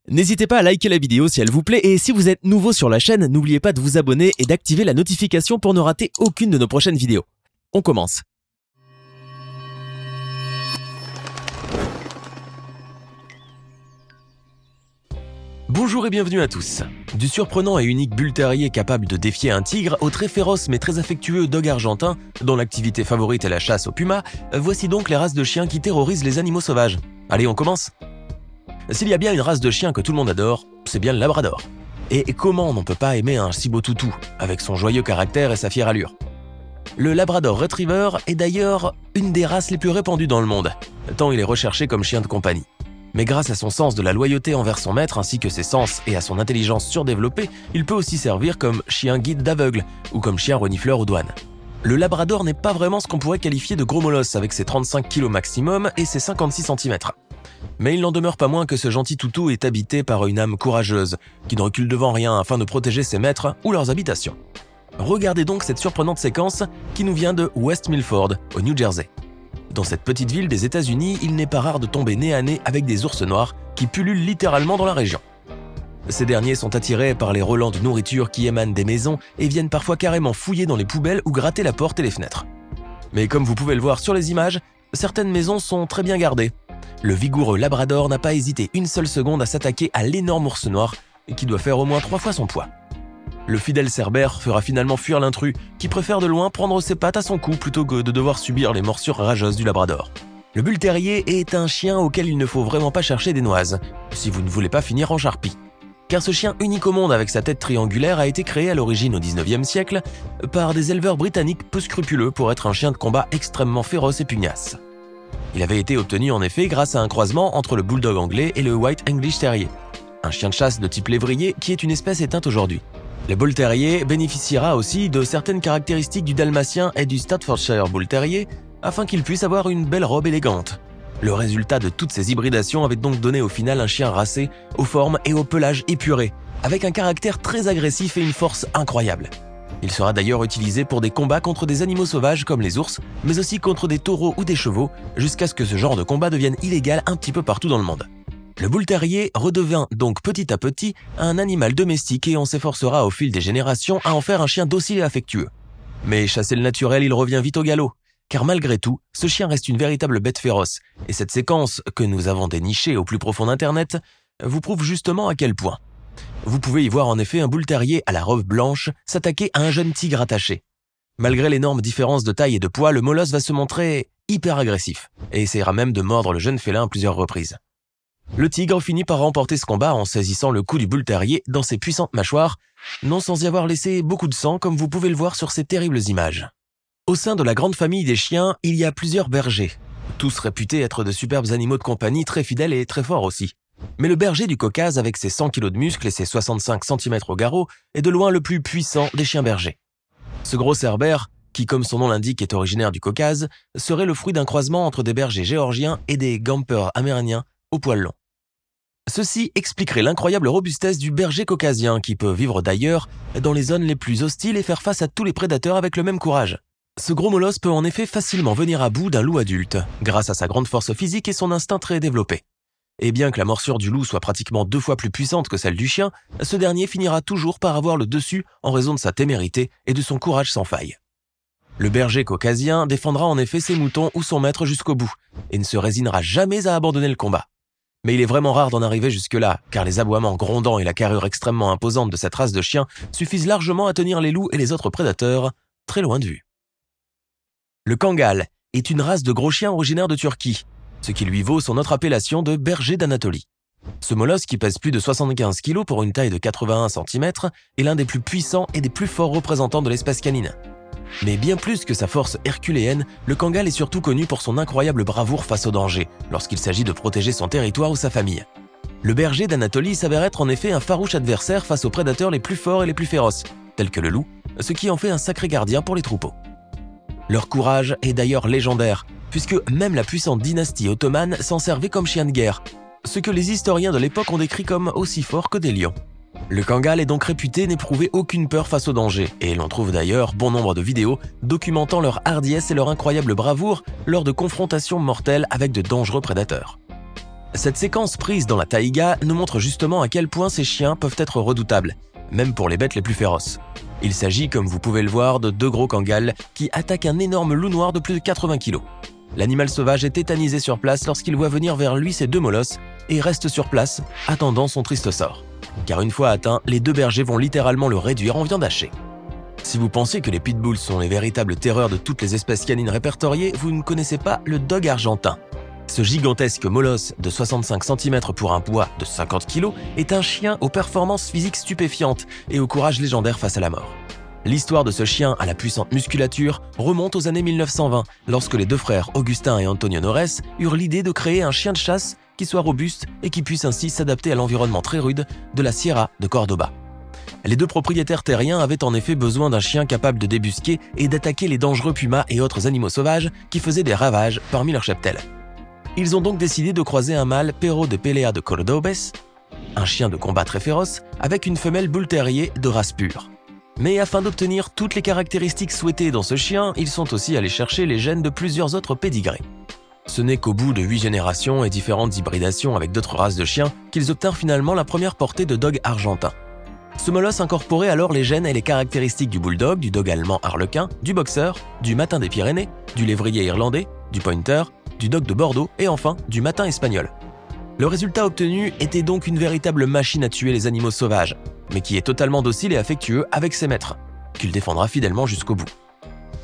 N'hésitez pas à liker la vidéo si elle vous plaît et si vous êtes nouveau sur la chaîne, n'oubliez pas de vous abonner et d'activer la notification pour ne rater aucune de nos prochaines vidéos. On commence. Bonjour et bienvenue à tous. Du surprenant et unique bull terrier capable de défier un tigre au très féroce mais très affectueux dog argentin, dont l'activité favorite est la chasse au puma, voici donc les races de chiens qui terrorisent les animaux sauvages. Allez, on commence. S'il y a bien une race de chiens que tout le monde adore, c'est bien le labrador. Et comment on ne peut pas aimer un si beau toutou, avec son joyeux caractère et sa fière allure? Le labrador retriever est d'ailleurs une des races les plus répandues dans le monde, tant il est recherché comme chien de compagnie. Mais grâce à son sens de la loyauté envers son maître ainsi que ses sens et à son intelligence surdéveloppée, il peut aussi servir comme chien guide d'aveugle ou comme chien renifleur aux douanes. Le labrador n'est pas vraiment ce qu'on pourrait qualifier de gros molosse avec ses 35 kg maximum et ses 56 cm. Mais il n'en demeure pas moins que ce gentil toutou est habité par une âme courageuse, qui ne recule devant rien afin de protéger ses maîtres ou leurs habitations. Regardez donc cette surprenante séquence qui nous vient de West Milford, au New Jersey. Dans cette petite ville des États-Unis, il n'est pas rare de tomber nez à nez avec des ours noirs qui pullulent littéralement dans la région. Ces derniers sont attirés par les relents de nourriture qui émanent des maisons et viennent parfois carrément fouiller dans les poubelles ou gratter la porte et les fenêtres. Mais comme vous pouvez le voir sur les images, certaines maisons sont très bien gardées. Le vigoureux labrador n'a pas hésité une seule seconde à s'attaquer à l'énorme ours noir qui doit faire au moins 3 fois son poids. Le fidèle cerbère fera finalement fuir l'intrus qui préfère de loin prendre ses pattes à son cou plutôt que de devoir subir les morsures rageuses du labrador. Le bull terrier est un chien auquel il ne faut vraiment pas chercher des noises, si vous ne voulez pas finir en charpie. Car ce chien unique au monde avec sa tête triangulaire a été créé à l'origine au 19e siècle par des éleveurs britanniques peu scrupuleux pour être un chien de combat extrêmement féroce et pugnace. Il avait été obtenu en effet grâce à un croisement entre le bulldog anglais et le white English terrier, un chien de chasse de type lévrier qui est une espèce éteinte aujourd'hui. Le bull terrier bénéficiera aussi de certaines caractéristiques du dalmatien et du Staffordshire bull terrier afin qu'il puisse avoir une belle robe élégante. Le résultat de toutes ces hybridations avait donc donné au final un chien racé, aux formes et au pelage épuré, avec un caractère très agressif et une force incroyable. Il sera d'ailleurs utilisé pour des combats contre des animaux sauvages comme les ours, mais aussi contre des taureaux ou des chevaux, jusqu'à ce que ce genre de combat devienne illégal un petit peu partout dans le monde. Le bull terrier redevint donc petit à petit un animal domestique et on s'efforcera au fil des générations à en faire un chien docile et affectueux. Mais chasser le naturel, il revient vite au galop, car malgré tout, ce chien reste une véritable bête féroce, et cette séquence que nous avons dénichée au plus profond d'Internet vous prouve justement à quel point. Vous pouvez y voir en effet un bull terrier à la robe blanche s'attaquer à un jeune tigre attaché. Malgré l'énorme différence de taille et de poids, le molosse va se montrer hyper agressif et essaiera même de mordre le jeune félin à plusieurs reprises. Le tigre finit par remporter ce combat en saisissant le cou du bull terrier dans ses puissantes mâchoires, non sans y avoir laissé beaucoup de sang comme vous pouvez le voir sur ces terribles images. Au sein de la grande famille des chiens, il y a plusieurs bergers, tous réputés être de superbes animaux de compagnie très fidèles et très forts aussi. Mais le berger du Caucase, avec ses 100 kg de muscles et ses 65 cm au garrot, est de loin le plus puissant des chiens bergers. Ce gros cerbère, qui comme son nom l'indique est originaire du Caucase, serait le fruit d'un croisement entre des bergers géorgiens et des gampers amérindiens au poil long. Ceci expliquerait l'incroyable robustesse du berger caucasien qui peut vivre d'ailleurs dans les zones les plus hostiles et faire face à tous les prédateurs avec le même courage. Ce gros molosse peut en effet facilement venir à bout d'un loup adulte, grâce à sa grande force physique et son instinct très développé. Et bien que la morsure du loup soit pratiquement 2 fois plus puissante que celle du chien, ce dernier finira toujours par avoir le dessus en raison de sa témérité et de son courage sans faille. Le berger caucasien défendra en effet ses moutons ou son maître jusqu'au bout, et ne se résignera jamais à abandonner le combat. Mais il est vraiment rare d'en arriver jusque-là, car les aboiements grondants et la carrure extrêmement imposante de cette race de chiens suffisent largement à tenir les loups et les autres prédateurs très loin de vue. Le Kangal est une race de gros chiens originaire de Turquie, ce qui lui vaut son autre appellation de berger d'Anatolie. Ce molosse, qui pèse plus de 75 kg pour une taille de 81 cm, est l'un des plus puissants et des plus forts représentants de l'espèce canine. Mais bien plus que sa force herculéenne, le Kangal est surtout connu pour son incroyable bravoure face au danger, lorsqu'il s'agit de protéger son territoire ou sa famille. Le berger d'Anatolie s'avère être en effet un farouche adversaire face aux prédateurs les plus forts et les plus féroces, tels que le loup, ce qui en fait un sacré gardien pour les troupeaux. Leur courage est d'ailleurs légendaire, puisque même la puissante dynastie ottomane s'en servait comme chien de guerre, ce que les historiens de l'époque ont décrit comme aussi fort que des lions. Le Kangal est donc réputé n'éprouver aucune peur face au danger, et l'on trouve d'ailleurs bon nombre de vidéos documentant leur hardiesse et leur incroyable bravoure lors de confrontations mortelles avec de dangereux prédateurs. Cette séquence prise dans la taïga nous montre justement à quel point ces chiens peuvent être redoutables, même pour les bêtes les plus féroces. Il s'agit, comme vous pouvez le voir, de deux gros kangals qui attaquent un énorme loup noir de plus de 80 kg. L'animal sauvage est tétanisé sur place lorsqu'il voit venir vers lui ses deux molosses et reste sur place, attendant son triste sort. Car une fois atteint, les deux bergers vont littéralement le réduire en viande hachée. Si vous pensez que les pitbulls sont les véritables terreurs de toutes les espèces canines répertoriées, vous ne connaissez pas le dog argentin. Ce gigantesque molosse de 65 cm pour un poids de 50 kg est un chien aux performances physiques stupéfiantes et au courage légendaire face à la mort. L'histoire de ce chien à la puissante musculature remonte aux années 1920, lorsque les deux frères Augustin et Antonio Nores eurent l'idée de créer un chien de chasse qui soit robuste et qui puisse ainsi s'adapter à l'environnement très rude de la Sierra de Cordoba. Les deux propriétaires terriens avaient en effet besoin d'un chien capable de débusquer et d'attaquer les dangereux pumas et autres animaux sauvages qui faisaient des ravages parmi leur cheptel. Ils ont donc décidé de croiser un mâle Perro de Pelea de Cordobes, un chien de combat très féroce, avec une femelle bull terrier de race pure. Mais afin d'obtenir toutes les caractéristiques souhaitées dans ce chien, ils sont aussi allés chercher les gènes de plusieurs autres pédigrés. Ce n'est qu'au bout de 8 générations et différentes hybridations avec d'autres races de chiens qu'ils obtinrent finalement la première portée de dog argentin. Ce molosse incorporait alors les gènes et les caractéristiques du bulldog, du dog allemand harlequin, du boxer, du matin des Pyrénées, du lévrier irlandais, du pointer, du dog de Bordeaux et enfin du matin espagnol. Le résultat obtenu était donc une véritable machine à tuer les animaux sauvages, mais qui est totalement docile et affectueux avec ses maîtres, qu'il défendra fidèlement jusqu'au bout.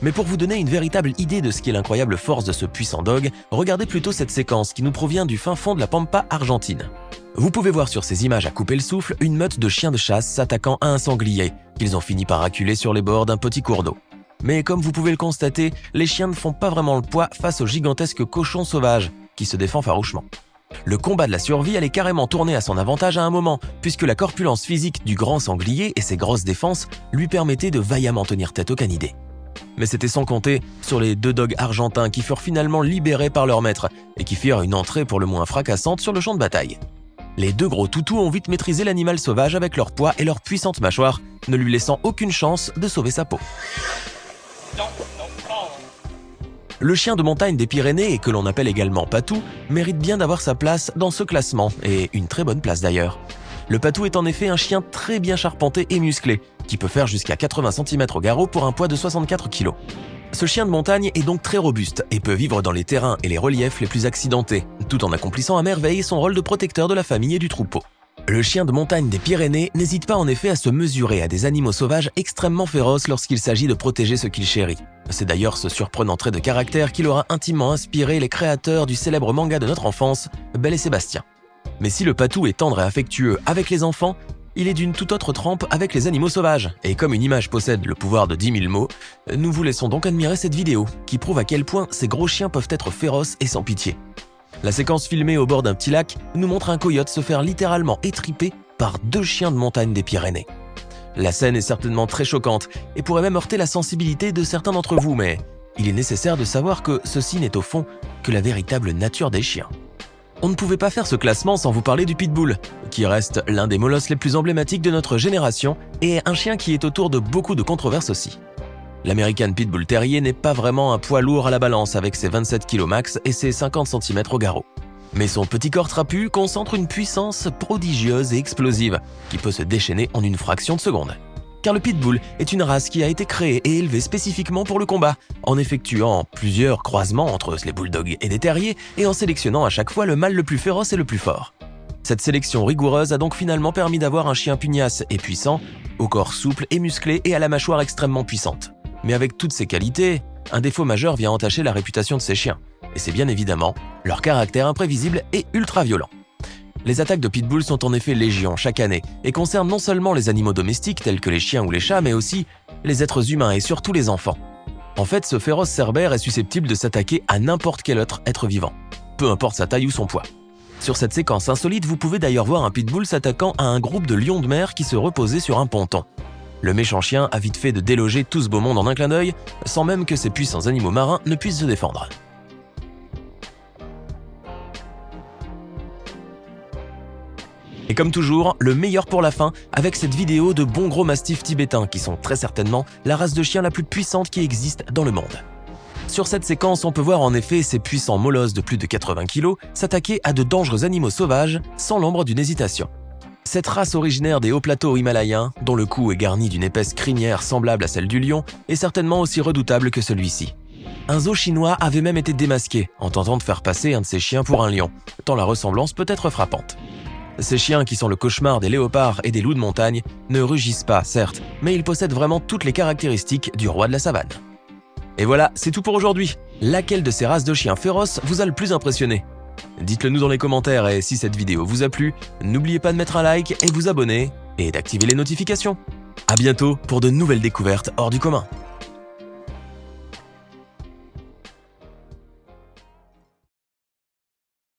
Mais pour vous donner une véritable idée de ce qu'est l'incroyable force de ce puissant dog, regardez plutôt cette séquence qui nous provient du fin fond de la Pampa argentine. Vous pouvez voir sur ces images à couper le souffle une meute de chiens de chasse s'attaquant à un sanglier, qu'ils ont fini par acculer sur les bords d'un petit cours d'eau. Mais comme vous pouvez le constater, les chiens ne font pas vraiment le poids face au gigantesque cochon sauvage, qui se défend farouchement. Le combat de la survie allait carrément tourner à son avantage à un moment, puisque la corpulence physique du grand sanglier et ses grosses défenses lui permettaient de vaillamment tenir tête aux canidés. Mais c'était sans compter sur les deux dogs argentins qui furent finalement libérés par leur maître et qui firent une entrée pour le moins fracassante sur le champ de bataille. Les deux gros toutous ont vite maîtrisé l'animal sauvage avec leur poids et leur puissante mâchoire, ne lui laissant aucune chance de sauver sa peau. Le chien de montagne des Pyrénées, et que l'on appelle également patou, mérite bien d'avoir sa place dans ce classement, et une très bonne place d'ailleurs. Le patou est en effet un chien très bien charpenté et musclé, qui peut faire jusqu'à 80 cm au garrot pour un poids de 64 kg. Ce chien de montagne est donc très robuste et peut vivre dans les terrains et les reliefs les plus accidentés, tout en accomplissant à merveille son rôle de protecteur de la famille et du troupeau. Le chien de montagne des Pyrénées n'hésite pas en effet à se mesurer à des animaux sauvages extrêmement féroces lorsqu'il s'agit de protéger ce qu'il chérit. C'est d'ailleurs ce surprenant trait de caractère qui l'aura intimement inspiré les créateurs du célèbre manga de notre enfance, Belle et Sébastien. Mais si le patou est tendre et affectueux avec les enfants, il est d'une toute autre trempe avec les animaux sauvages. Et comme une image possède le pouvoir de 10 000 mots, nous vous laissons donc admirer cette vidéo, qui prouve à quel point ces gros chiens peuvent être féroces et sans pitié. La séquence filmée au bord d'un petit lac nous montre un coyote se faire littéralement étriper par deux chiens de montagne des Pyrénées. La scène est certainement très choquante et pourrait même heurter la sensibilité de certains d'entre vous, mais il est nécessaire de savoir que ceci n'est au fond que la véritable nature des chiens. On ne pouvait pas faire ce classement sans vous parler du pitbull, qui reste l'un des molosses les plus emblématiques de notre génération et un chien qui est autour de beaucoup de controverses aussi. L'American Pitbull Terrier n'est pas vraiment un poids lourd à la balance avec ses 27 kg max et ses 50 cm au garrot. Mais son petit corps trapu concentre une puissance prodigieuse et explosive qui peut se déchaîner en une fraction de seconde. Car le pitbull est une race qui a été créée et élevée spécifiquement pour le combat, en effectuant plusieurs croisements entre les bulldogs et des terriers et en sélectionnant à chaque fois le mâle le plus féroce et le plus fort. Cette sélection rigoureuse a donc finalement permis d'avoir un chien pugnace et puissant, au corps souple et musclé et à la mâchoire extrêmement puissante. Mais avec toutes ces qualités, un défaut majeur vient entacher la réputation de ces chiens, et c'est bien évidemment leur caractère imprévisible et ultra violent. Les attaques de pitbull sont en effet légion chaque année et concernent non seulement les animaux domestiques tels que les chiens ou les chats, mais aussi les êtres humains et surtout les enfants. En fait, ce féroce cerbère est susceptible de s'attaquer à n'importe quel autre être vivant, peu importe sa taille ou son poids. Sur cette séquence insolite, vous pouvez d'ailleurs voir un pitbull s'attaquant à un groupe de lions de mer qui se reposaient sur un ponton. Le méchant chien a vite fait de déloger tout ce beau monde en un clin d'œil, sans même que ces puissants animaux marins ne puissent se défendre. Et comme toujours, le meilleur pour la fin avec cette vidéo de bons gros mastifs tibétains qui sont très certainement la race de chiens la plus puissante qui existe dans le monde. Sur cette séquence, on peut voir en effet ces puissants molosses de plus de 80 kg s'attaquer à de dangereux animaux sauvages sans l'ombre d'une hésitation. Cette race originaire des hauts plateaux himalayens, dont le cou est garni d'une épaisse crinière semblable à celle du lion, est certainement aussi redoutable que celui-ci. Un zoo chinois avait même été démasqué en tentant de faire passer un de ses chiens pour un lion, tant la ressemblance peut être frappante. Ces chiens, qui sont le cauchemar des léopards et des loups de montagne, ne rugissent pas, certes, mais ils possèdent vraiment toutes les caractéristiques du roi de la savane. Et voilà, c'est tout pour aujourd'hui. Laquelle de ces races de chiens féroces vous a le plus impressionné? Dites-le nous dans les commentaires, et si cette vidéo vous a plu, n'oubliez pas de mettre un like et vous abonner, et d'activer les notifications. À bientôt pour de nouvelles découvertes hors du commun.